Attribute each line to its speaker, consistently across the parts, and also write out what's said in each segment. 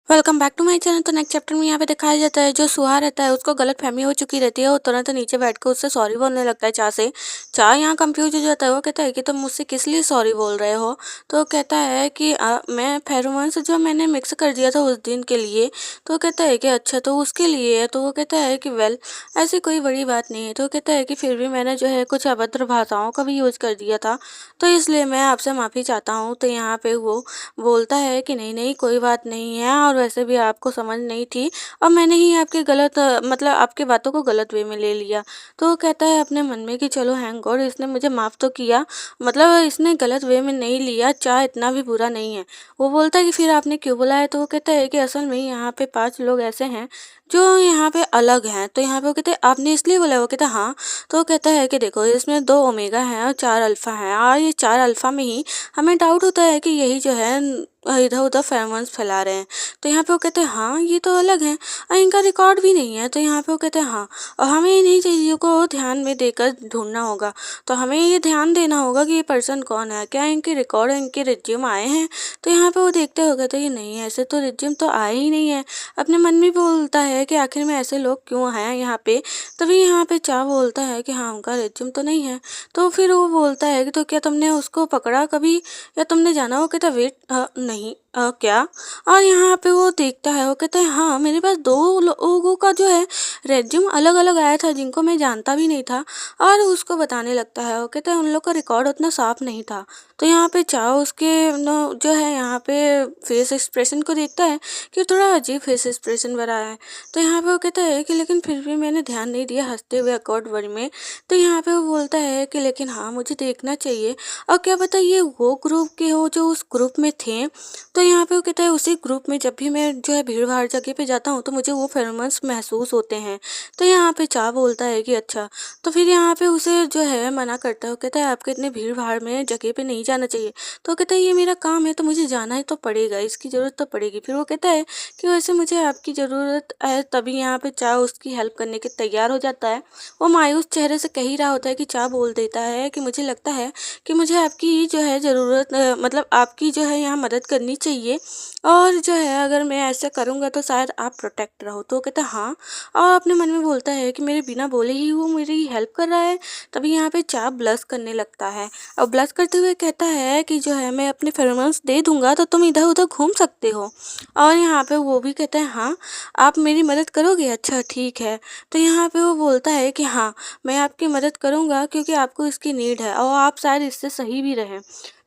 Speaker 1: Welcome back to my channel. तो next chapter में यहाँ पे दिखाया जाता है जो सुहा रहता है उसको गलत फहमी हो चुकी रहती है। वो तुरंत नीचे बैठ कर उससे सॉरी बोलने लगता है चाह से। चाह यहाँ कंफ्यूज हो जाता है। वो कहता है कि तुम मुझसे किस लिए सॉरी बोल रहे हो। तो वो कहता है कि मैं फेरोमोन्स जो मैंने मिक्स कर दिया था उस दिन के लिए। तो वो कहता है कि अच्छा तो उसके लिए है। तो वो कहता है कि वेल ऐसी कोई बड़ी बात नहीं है। तो वो कहता है कि फिर भी मैंने जो है कुछ अभद्र भाषाओं का भी यूज़ कर दिया था, तो इसलिए मैं आपसे माफ़ी चाहता हूँ। तो यहाँ पे वो बोलता है कि नहीं नहीं कोई बात नहीं है, और वैसे भी आपको समझ नहीं थी और मैंने ही आपके गलत मतलब आपकी बातों को गलत वे में ले लिया। तो वो कहता है अपने मन में कि चलो थैंक गॉड इसने मुझे माफ़ तो किया, मतलब इसने गलत वे में नहीं लिया, चाह इतना भी बुरा नहीं है। वो बोलता है कि फिर आपने क्यों बुलाया। तो वो कहता है कि असल में यहाँ पे 5 लोग ऐसे हैं जो यहाँ पे अलग हैं। तो यहाँ पे वो कहते हैं आपने इसलिए बुलाया। वो कहता है हाँ। तो वो कहता है कि देखो इसमें 2 ओमेगा हैं और 4 अल्फ़ा हैं, और ये 4 अल्फ़ा में ही हमें डाउट होता है कि यही जो है इधर-उधर फेरोमोन्स फैला रहे हैं। तो यहाँ पे वो कहते हैं हाँ, ये तो अलग हैं और इनका रिकॉर्ड भी नहीं है। तो यहाँ पे वो कहते हैं हाँ, और हमें इन्हीं चीज़ों को ध्यान में देकर ढूँढना होगा। तो हमें ये ध्यान देना होगा कि ये पर्सन कौन है, क्या इनके रिकॉर्ड इनके रिज्यूम आए हैं। तो यहाँ पे वो देखते हुए कहते हैं कि नहीं ऐसे तो रिज्यूम तो आए ही नहीं है। अपने मन में बोलता है कि आखिर में ऐसे लोग क्यों हैं यहाँ पे। तभी यहाँ पे चाह बोलता है कि हाँ उनका रिज्यूम तो नहीं है। तो फिर वो बोलता है कि तो क्या तुमने उसको पकड़ा कभी या तुमने जाना। वो कहता वेट नहीं क्या। और यहाँ पे वो देखता है। वो कहता है हाँ मेरे पास 2 लोगों का जो है रेज्यूम अलग अलग आया था जिनको मैं जानता भी नहीं था, और उसको बताने लगता है। वो कहता है उन लोग का रिकॉर्ड उतना साफ नहीं था। तो यहाँ पे चाहो उसके जो है यहाँ पे फेस एक्सप्रेशन को देखता है कि थोड़ा अजीब फेस एक्सप्रेशन बना है। तो यहाँ पे वो कहता है कि लेकिन फिर भी मैंने ध्यान नहीं दिया, हंसते हुए अकॉर्ड वर्ड में। तो यहाँ पे वो बोलता है कि लेकिन हाँ मुझे देखना चाहिए, और क्या पता ये वो ग्रुप के हो जो उस ग्रुप में थे। तो यहाँ पे वो कहता है उसी ग्रुप में जब भी मैं जो है भीड़ भाड़ जगह पे जाता हूँ तो मुझे वो फेरोमोन्स महसूस होते हैं। तो यहाँ पे चाह बोलता है कि अच्छा। तो फिर यहाँ पे उसे जो है मना करता है। वो कहता है आपको इतने भीड़ भाड़ में जगह पे नहीं जाना चाहिए। तो वो कहता है ये मेरा काम है तो मुझे जाना ही तो पड़ेगा, इसकी ज़रूरत तो पड़ेगी। फिर वो कहता है कि वैसे मुझे आपकी ज़रूरत है। तभी यहाँ पे चाह उसकी हेल्प करने के तैयार हो जाता है। वो मायूस चेहरे से कह ही रहा होता है कि चाह बोल देता है कि मुझे लगता है कि मुझे आपकी जो है ज़रूरत मतलब आपकी जो है यहाँ मदद करनी चाहिए, और जो है अगर मैं ऐसा करूँगा तो शायद आप प्रोटेक्ट रहो। तो वो कहता है हाँ, और अपने मन में बोलता है कि मेरे बिना बोले ही वो मेरी हेल्प कर रहा है। तभी यहाँ पे चाह ब्लश करने लगता है और ब्लश करते हुए कहता है कि जो है मैं अपने फेरोमोन्स दे दूंगा तो तुम इधर उधर घूम सकते हो। और यहाँ पे वो भी कहता है हाँ आप मेरी मदद करोगे, अच्छा ठीक है। तो यहाँ पे वो बोलता है कि हाँ मैं आपकी मदद करूँगा क्योंकि आपको इसकी नीड है और आप शायद इससे सही भी रहें।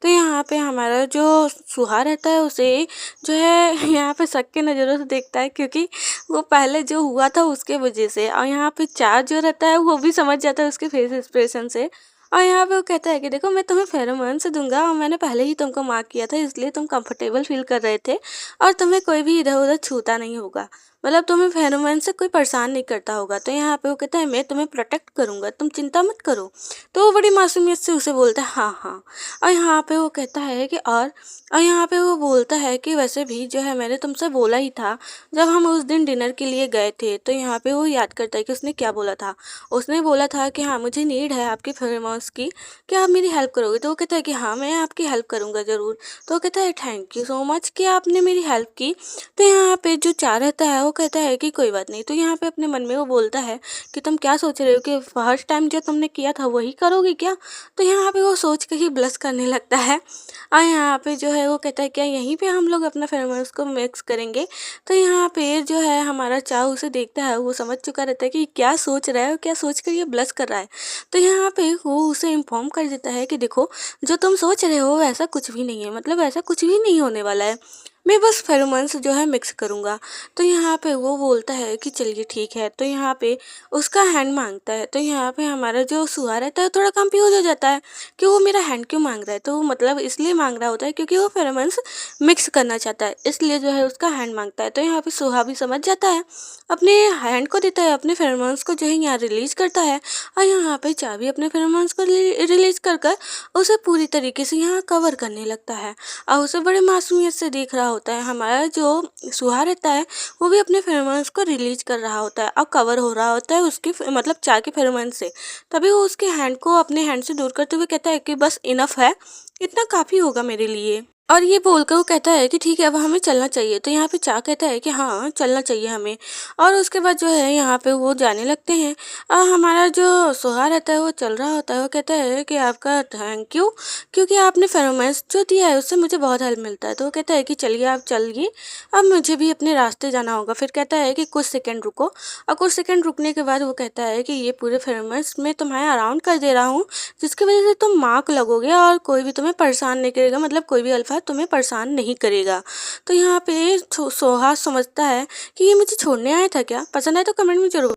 Speaker 1: तो यहाँ पे हमारा जो सुहा रहता है उसे जो है यहाँ पे शक की नज़रों से देखता है, क्योंकि वो पहले जो हुआ था उसके वजह से। और यहाँ पे चार जो रहता है वो भी समझ जाता है उसके फेस एक्सप्रेशन से। और यहाँ पे वो कहता है कि देखो मैं तुम्हें फेरोमोन से दूंगा और मैंने पहले ही तुमको मार्क किया था, इसलिए तुम कंफर्टेबल फील कर रहे थे और तुम्हें कोई भी इधर उधर छूता नहीं होगा, मतलब तुम्हें फेरोमोन से कोई परेशान नहीं करता होगा। तो यहाँ पे वो कहता है मैं तुम्हें प्रोटेक्ट करूंगा, तुम चिंता मत करो। तो वो बड़ी मासूमियत से उसे बोलता है हाँ हाँ। और यहाँ पे वो कहता है कि और यहाँ पे वो बोलता है कि वैसे भी जो है मैंने तुमसे बोला ही था जब हम उस दिन डिनर के लिए गए थे। तो यहाँ पे वो याद करता है कि उसने क्या बोला था। उसने बोला था कि हाँ मुझे नीड है आपकी फेरोमोन्स की, क्या आप मेरी हेल्प करोगे। तो वो कहता है कि हाँ मैं आपकी हेल्प करूँगा ज़रूर। तो वो कहता है थैंक यू सो मच कि आपने मेरी हेल्प की। तो यहाँ पे जो चाह रहता है वो कहता है कि कोई बात नहीं। तो यहाँ पे अपने मन में वो बोलता है कि तुम क्या सोच रहे हो कि फर्स्ट टाइम जो तुमने किया था वही करोगे क्या। तो यहाँ पे वो सोच के ही ब्लश करने लगता है। और यहाँ पे जो है वो कहता है क्या यहीं पे हम लोग अपना फेरोमोन्स को मिक्स करेंगे। तो यहाँ पे जो है हमारा चाह उसे देखता है, वो समझ चुका रहता है कि क्या सोच रहा है और क्या सोच कर ये ब्लश कर रहा है। तो यहाँ पे वो उसे इन्फॉर्म कर देता है कि देखो जो तुम सोच रहे हो ऐसा कुछ भी नहीं है, मतलब ऐसा कुछ भी नहीं होने वाला है, मैं बस फेरोमोन्स जो है मिक्स करूँगा। तो यहाँ पे वो बोलता है कि चलिए ठीक है। तो यहाँ पे उसका हैंड मांगता है। तो यहाँ पे हमारा जो सुहा रहता है थोड़ा कंफ्यूज हो जाता है कि वो मेरा हैंड क्यों मांग रहा है। तो वो मतलब इसलिए मांग रहा होता है क्योंकि वो फेरोमोन्स मिक्स करना चाहता है, इसलिए जो है उसका हैंड मांगता है। तो यहाँ पे सुहा भी समझ जाता है, अपने हैंड को देता है, अपने फेरोमोन्स को जो है यहाँ रिलीज करता है। और यहाँ पे चाबी अपने फेरोमोन्स को रिलीज कर कर उसे पूरी तरीके से यहाँ कवर करने लगता है और उसे बड़े मासूमियत से देख रहा होता है। हमारा जो सुहा रहता है वो भी अपने फेरोमोन्स को रिलीज कर रहा होता है और कवर हो रहा होता है उसके मतलब चाय के फेरोमोन से। तभी वो उसके हैंड को अपने हैंड से दूर करते हुए कहता है कि बस इनफ है, इतना काफ़ी होगा मेरे लिए। और ये बोलकर वो कहता है कि ठीक है अब हमें चलना चाहिए। तो यहाँ पे चा कहता है कि हाँ चलना चाहिए हमें। और उसके बाद जो है यहाँ पे वो जाने लगते हैं। हमारा जो सुहा रहता है वो चल रहा होता है। वो कहता है कि आपका थैंक यू, क्योंकि आपने फेरोमोन्स जो दिया है उससे मुझे बहुत हेल्प मिलता है। तो वो कहता है कि चलिए आप चलिए, अब मुझे भी अपने रास्ते जाना होगा। फिर कहता है कि कुछ सेकंड रुको। और कुछ सेकंड रुकने के बाद वो कहता है कि ये पूरे फेरोमोन्स मैं तुम्हें अराउंड कर दे रहा हूँ, जिसकी वजह से तुम मार्क लगोगे और कोई भी तुम्हें परेशान नहीं करेगा, मतलब कोई भी अल्फा तुम्हें परेशान नहीं करेगा। तो यहाँ पे सोहा समझता है कि ये मुझे छोड़ने आया था क्या। पसंद आए तो कमेंट में जरूर